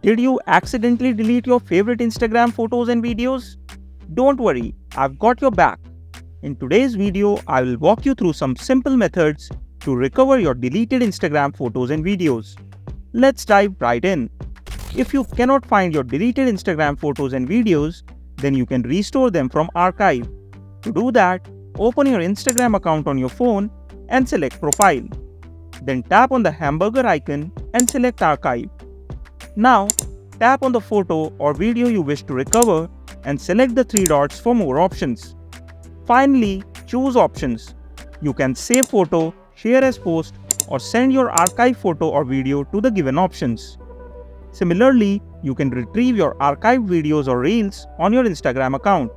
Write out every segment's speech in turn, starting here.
Did you accidentally delete your favorite Instagram photos and videos? Don't worry, I've got your back. In today's video, I will walk you through some simple methods to recover your deleted Instagram photos and videos. Let's dive right in. If you cannot find your deleted Instagram photos and videos, then you can restore them from archive. To do that, open your Instagram account on your phone and select Profile. Then tap on the hamburger icon and select Archive. Now, tap on the photo or video you wish to recover and select the three dots for more options. Finally, choose Options. You can save photo, share as post, or send your archive photo or video to the given options. Similarly, you can retrieve your archived videos or reels on your Instagram account.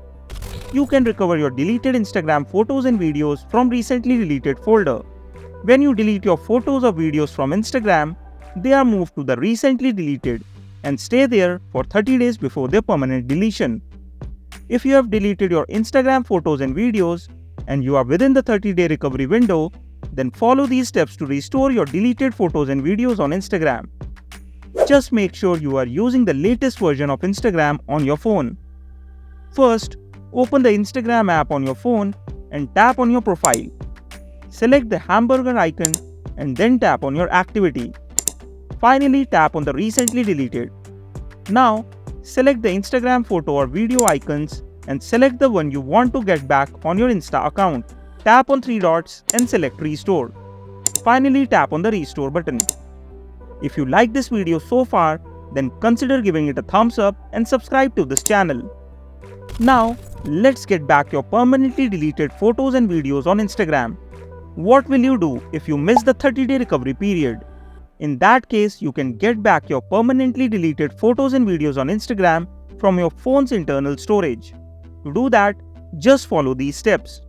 You can recover your deleted Instagram photos and videos from recently deleted folder. When you delete your photos or videos from Instagram, they are moved to the recently deleted and stay there for 30 days before their permanent deletion. If you have deleted your Instagram photos and videos and you are within the 30-day recovery window, then follow these steps to restore your deleted photos and videos on Instagram. Just make sure you are using the latest version of Instagram on your phone. First, open the Instagram app on your phone and tap on your profile. Select the hamburger icon and then tap on your activity. Finally, tap on the recently deleted. Now, select the Instagram photo or video icons and select the one you want to get back on your Insta account. Tap on three dots and select Restore. Finally, tap on the Restore button. If you like this video so far, then consider giving it a thumbs up and subscribe to this channel. Now, let's get back your permanently deleted photos and videos on Instagram. What will you do if you miss the 30-day recovery period? In that case, you can get back your permanently deleted photos and videos on Instagram from your phone's internal storage. To do that, just follow these steps.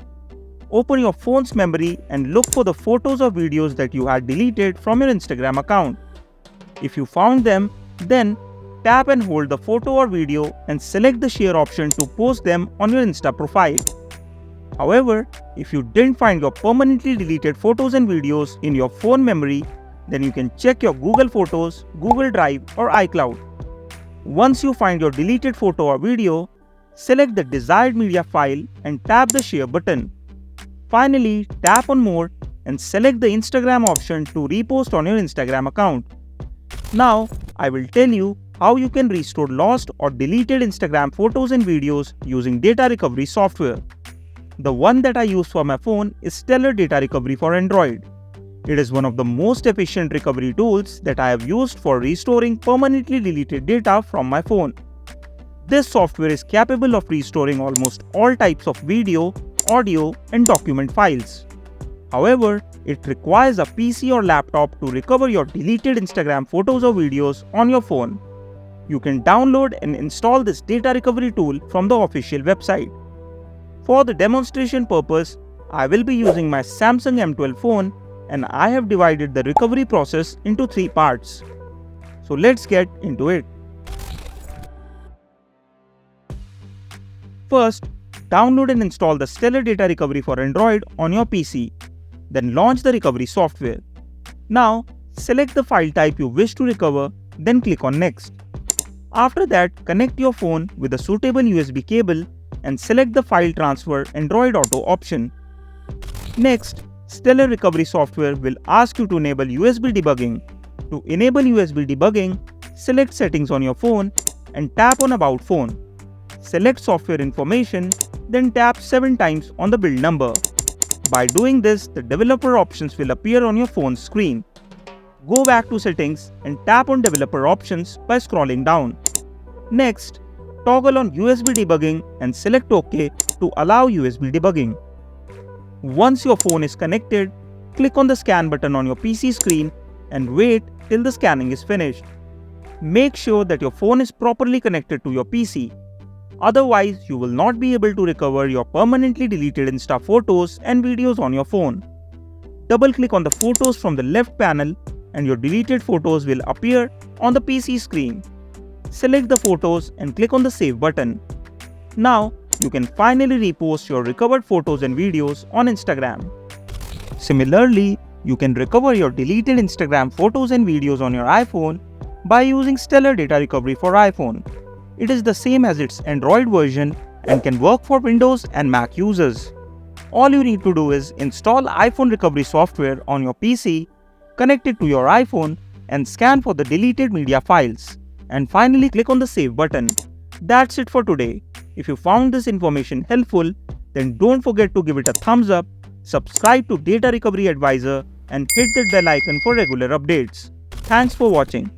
Open your phone's memory and look for the photos or videos that you had deleted from your Instagram account. If you found them, then tap and hold the photo or video and select the share option to post them on your Insta profile. However, if you didn't find your permanently deleted photos and videos in your phone memory, then you can check your Google Photos, Google Drive, or iCloud. Once you find your deleted photo or video, select the desired media file and tap the share button. Finally, tap on More and select the Instagram option to repost on your Instagram account. Now, I will tell you how you can restore lost or deleted Instagram photos and videos using data recovery software. The one that I use for my phone is Stellar Data Recovery for Android. It is one of the most efficient recovery tools that I have used for restoring permanently deleted data from my phone. This software is capable of restoring almost all types of video, audio, and document files. However, it requires a PC or laptop to recover your deleted Instagram photos or videos on your phone. You can download and install this data recovery tool from the official website. For the demonstration purpose, I will be using my Samsung M12 phone and I have divided the recovery process into three parts. So let's get into it. First, download and install the Stellar Data Recovery for Android on your PC. Then launch the recovery software. Now, select the file type you wish to recover, then click on Next. After that, connect your phone with a suitable USB cable and select the File Transfer Android Auto option. Next, Stellar Recovery software will ask you to enable USB Debugging. To enable USB Debugging, select Settings on your phone and tap on About Phone. Select Software Information, then tap 7 times on the build number. By doing this, the developer options will appear on your phone's screen. Go back to Settings and tap on Developer Options by scrolling down. Next, toggle on USB Debugging and select OK to allow USB debugging. Once your phone is connected, click on the Scan button on your PC screen and wait till the scanning is finished. Make sure that your phone is properly connected to your PC. Otherwise, you will not be able to recover your permanently deleted Insta photos and videos on your phone. Double-click on the photos from the left panel and your deleted photos will appear on the PC screen. Select the photos and click on the Save button. Now, you can finally repost your recovered photos and videos on Instagram. Similarly, you can recover your deleted Instagram photos and videos on your iPhone by using Stellar Data Recovery for iPhone. It is the same as its Android version and can work for Windows and Mac users. All you need to do is install iPhone recovery software on your PC, connect it to your iPhone, and scan for the deleted media files. And finally click on the Save button. That's it for today. If you found this information helpful, then don't forget to give it a thumbs up, subscribe to Data Recovery Advisor, and hit that bell icon for regular updates. Thanks for watching.